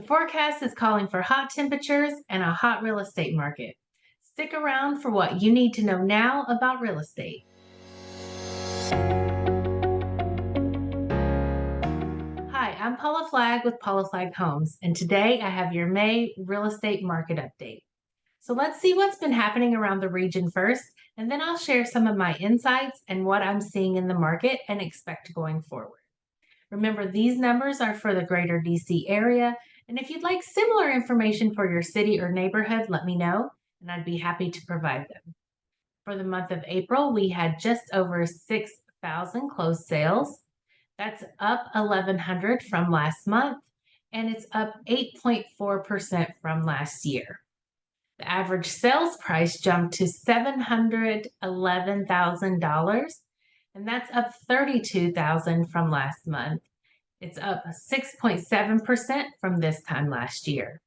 The forecast is calling for hot temperatures and a hot real estate market. Stick around for what you need to know now about real estate. Hi, I'm Paula Flagg with Paula Flagg Homes, and today I have your May real estate market update. So let's see what's been happening around the region first, and then I'll share some of my insights and what I'm seeing in the market and expect going forward. Remember, these numbers are for the greater DC area, and if you'd like similar information for your city or neighborhood, let me know, and I'd be happy to provide them. For the month of April, we had just over 6,000 closed sales. That's up 1,100 from last month, and it's up 8.4% from last year. The average sales price jumped to $711,000, and that's up 32,000 from last month. It's up 6.7% from this time last year.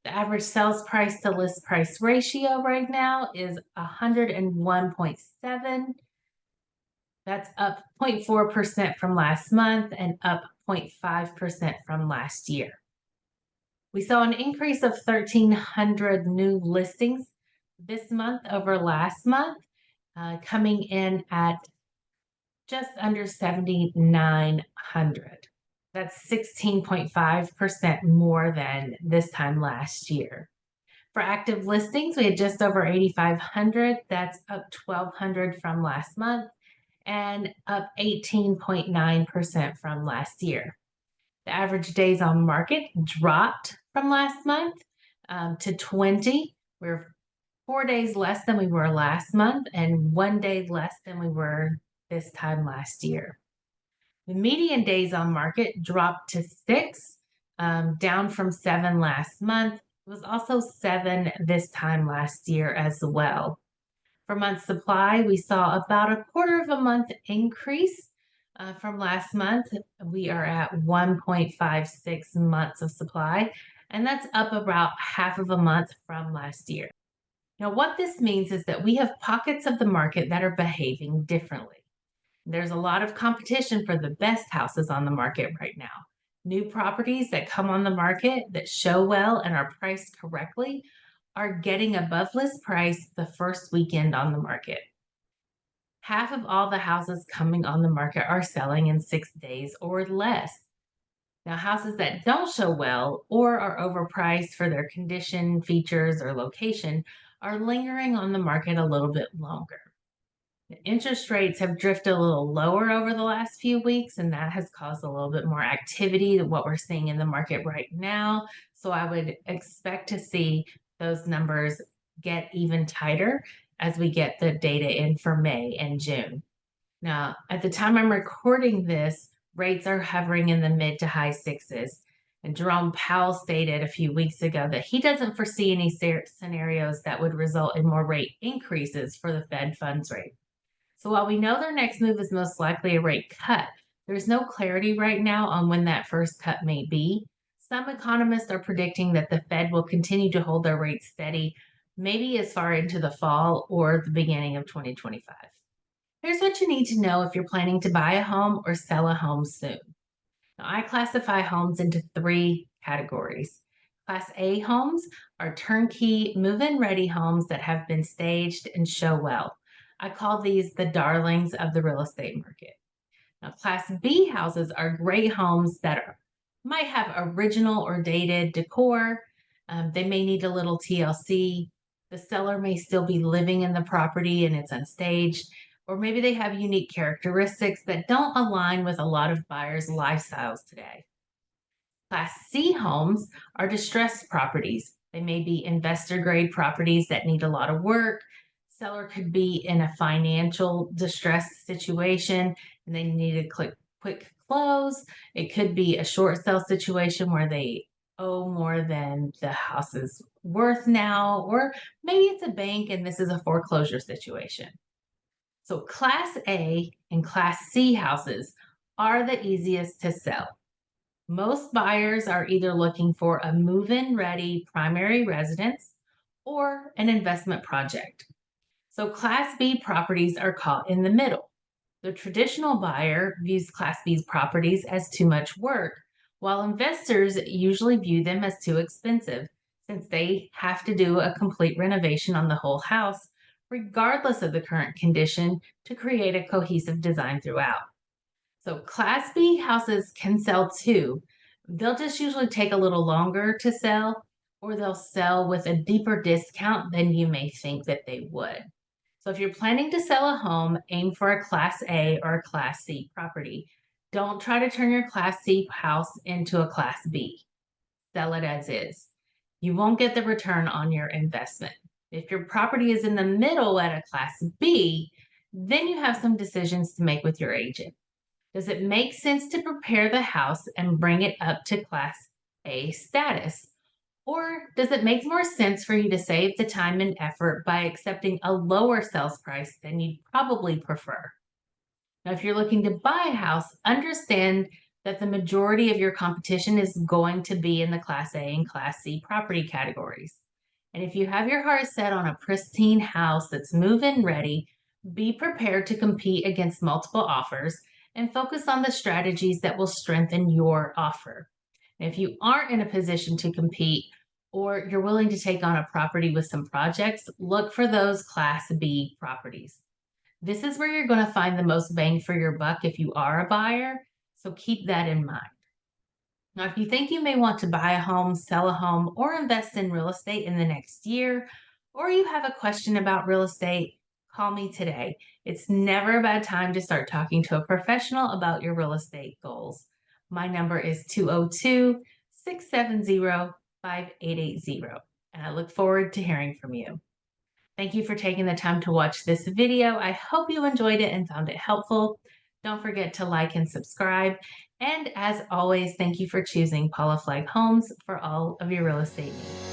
The average sales price to list price ratio right now is 101.7. That's up 0.4% from last month and up 0.5% from last year. We saw an increase of 1,300 new listings this month over last month, coming in at just under 7,900. That's 16.5% more than this time last year. For active listings, we had just over 8,500. That's up 1,200 from last month and up 18.9% from last year. The average days on market dropped from last month to 20. We're 4 days less than we were last month and 1 day less than we were this time last year. The median days on market dropped to 6, down from 7 last month. It was also 7 this time last year as well. For month supply, we saw about a quarter of a month increase from last month. We are at 1.56 months of supply, and that's up about half of a month from last year. Now, what this means is that we have pockets of the market that are behaving differently. There's a lot of competition for the best houses on the market right now. New properties that come on the market that show well and are priced correctly are getting above list price the first weekend on the market. Half of all the houses coming on the market are selling in 6 days or less. Now, houses that don't show well or are overpriced for their condition, features, or location are lingering on the market a little bit longer. The interest rates have drifted a little lower over the last few weeks, and that has caused a little bit more activity than what we're seeing in the market right now. So I would expect to see those numbers get even tighter as we get the data in for May and June. Now, at the time I'm recording this, rates are hovering in the mid to high 6s. And Jerome Powell stated a few weeks ago that he doesn't foresee any scenarios that would result in more rate increases for the Fed funds rate. So while we know their next move is most likely a rate cut, there's no clarity right now on when that first cut may be. Some economists are predicting that the Fed will continue to hold their rates steady, maybe as far into the fall or the beginning of 2025. Here's what you need to know if you're planning to buy a home or sell a home soon. Now, I classify homes into 3 categories. Class A homes are turnkey, move-in ready homes that have been staged and show well. I call these the darlings of the real estate market. Now, Class B houses are great homes that might have original or dated decor. They may need a little TLC. The seller may still be living in the property and it's unstaged, or maybe they have unique characteristics that don't align with a lot of buyers' lifestyles today. Class C homes are distressed properties. They may be investor-grade properties that need a lot of work. Seller could be in a financial distress situation and they need a quick close. It could be a short sale situation where they owe more than the house is worth now, or maybe it's a bank and this is a foreclosure situation. So Class A and Class C houses are the easiest to sell. Most buyers are either looking for a move-in ready primary residence or an investment project. So Class B properties are caught in the middle. The traditional buyer views Class B's properties as too much work, while investors usually view them as too expensive since they have to do a complete renovation on the whole house, regardless of the current condition, to create a cohesive design throughout. So, Class B houses can sell too. They'll just usually take a little longer to sell, or they'll sell with a deeper discount than you may think that they would. So if you're planning to sell a home, aim for a Class A or a Class C property. Don't try to turn your Class C house into a Class B. Sell it as is. You won't get the return on your investment. If your property is in the middle at a Class B, then you have some decisions to make with your agent. Does it make sense to prepare the house and bring it up to Class A status? Or does it make more sense for you to save the time and effort by accepting a lower sales price than you'd probably prefer? Now, if you're looking to buy a house, understand that the majority of your competition is going to be in the Class A and Class C property categories. And if you have your heart set on a pristine house that's move-in ready, be prepared to compete against multiple offers and focus on the strategies that will strengthen your offer. And if you aren't in a position to compete or you're willing to take on a property with some projects, look for those Class B properties. This is where you're going to find the most bang for your buck if you are a buyer. So keep that in mind. Now, if you think you may want to buy a home, sell a home, or invest in real estate in the next year, or you have a question about real estate, call me today. It's never a bad time to start talking to a professional about your real estate goals. My number is 202 670 5880, and I look forward to hearing from you. Thank you for taking the time to watch this video. I hope you enjoyed it and found it helpful. Don't forget to like and subscribe. And as always, thank you for choosing Paula Flagg Homes for all of your real estate needs.